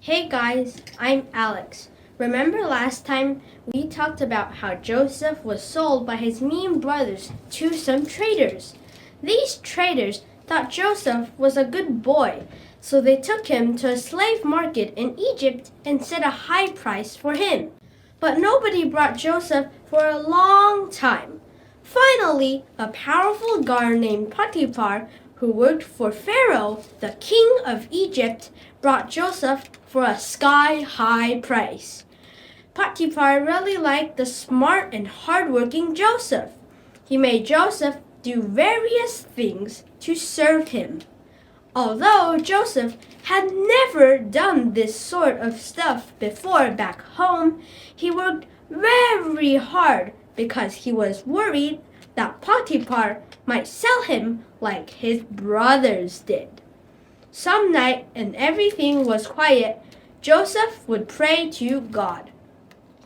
Hey guys, I'm Alex. Remember last time we talked about how Joseph was sold by his mean brothers to some traders? These traders thought Joseph was a good boy, so they took him to a slave market in Egypt and set a high price for him. But nobody brought Joseph for a long time. Finally, a powerful guard named Potiphar, who worked for Pharaoh, the king of Egypt, brought Joseph for a sky-high price. Potiphar really liked the smart and hard-working Joseph. He made Joseph do various things to serve him. Although Joseph had never done this sort of stuff before back home, he worked very hard because he was worried that Potiphar might sell him like his brothers did. Some night and everything was quiet, Joseph would pray to God.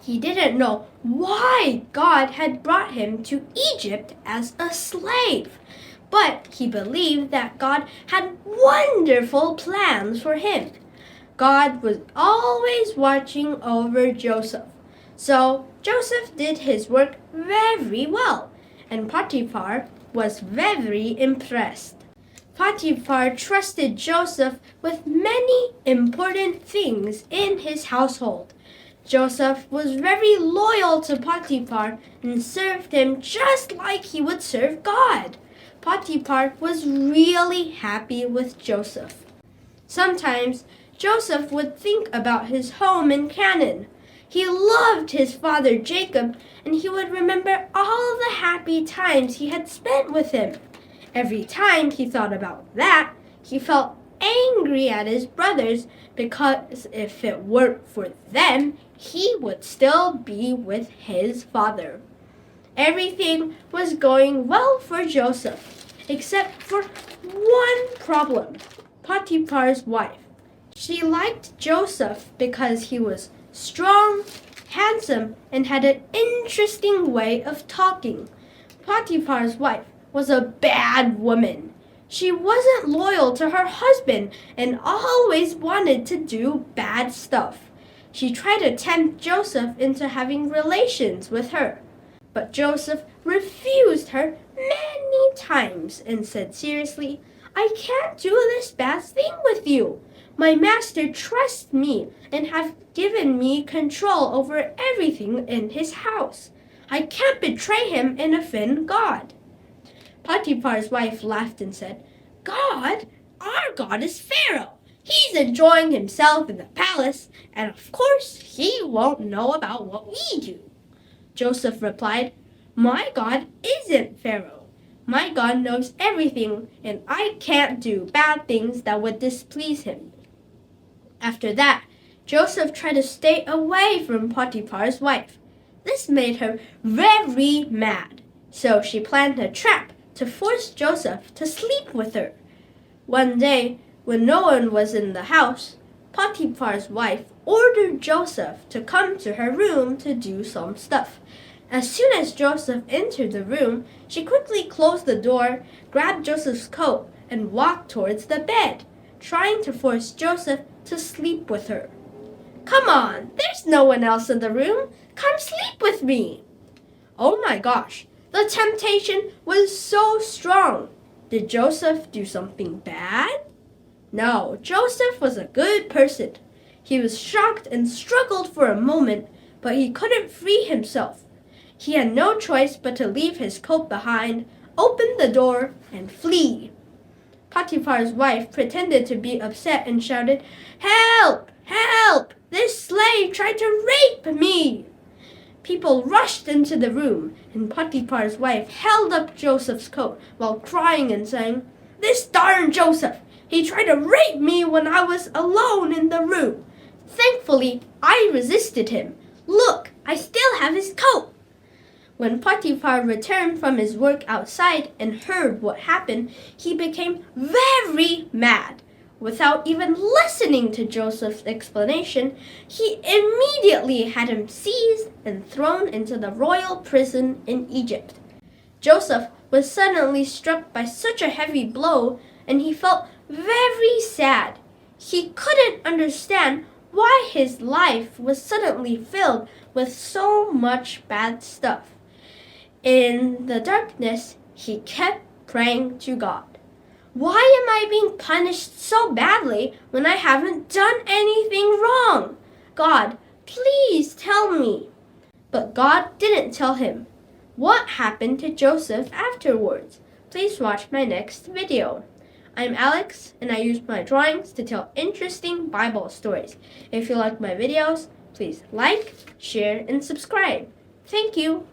He didn't know why God had brought him to Egypt as a slave, but he believed that God had wonderful plans for him. God was always watching over Joseph, so Joseph did his work very well, and Potiphar was very impressed. Potiphar trusted Joseph with many important things in his household. Joseph was very loyal to Potiphar and served him just like he would serve God. Potiphar was really happy with Joseph. Sometimes Joseph would think about his home in Canaan. He loved his father Jacob, and he would remember all the happy times he had spent with him. Every time he thought about that, he felt angry at his brothers because if it weren't for them, he would still be with his father. Everything was going well for Joseph, except for one problem: Potiphar's wife. She liked Joseph because he was strong, handsome, and had an interesting way of talking. Potiphar's wife was a bad woman. She wasn't loyal to her husband and always wanted to do bad stuff. She tried to tempt Joseph into having relations with her, but Joseph refused her many times and said seriously, "I can't do this bad thing with you. My master trusts me and have given me control over everything in his house. I can't betray him and offend God." Potiphar's wife laughed and said, "God? Our God is Pharaoh. He's enjoying himself in the palace, and of course he won't know about what we do." Joseph replied, "My God isn't Pharaoh. My God knows everything, and I can't do bad things that would displease him." After that, Joseph tried to stay away from Potiphar's wife. This made her very mad, so she planned a trap to force Joseph to sleep with her. One day, when no one was in the house, Potiphar's wife ordered Joseph to come to her room to do some stuff. As soon as Joseph entered the room, she quickly closed the door, grabbed Joseph's coat, and walked towards the bed, trying to force Joseph to sleep with her. "Come on, there's no one else in the room. Come sleep with me." Oh my gosh, the temptation was so strong. Did Joseph do something bad? No, Joseph was a good person. He was shocked and struggled for a moment, but he couldn't free himself. He had no choice but to leave his coat behind, open the door, and flee. Potiphar's wife pretended to be upset and shouted, "Help! Help! This slave tried to rape me!" People rushed into the room, and Potiphar's wife held up Joseph's coat while crying and saying, "This darn Joseph! He tried to rape me when I was alone in the room. Thankfully, I resisted him. Look, I still have his coat." When Potiphar returned from his work outside and heard what happened, he became very mad. Without even listening to Joseph's explanation, he immediately had him seized and thrown into the royal prison in Egypt. Joseph was suddenly struck by such a heavy blow, and he felt very sad. He couldn't understand why his life was suddenly filled with so much bad stuff. In the darkness, he kept praying to God. Why am I being punished so badly when I haven't done anything wrong? God, please tell me. But God didn't tell him. What happened to Joseph afterwards? Please watch my next video. I'm Alex, and I use my drawings to tell interesting Bible stories. If you like my videos, please like, share, and subscribe. Thank you.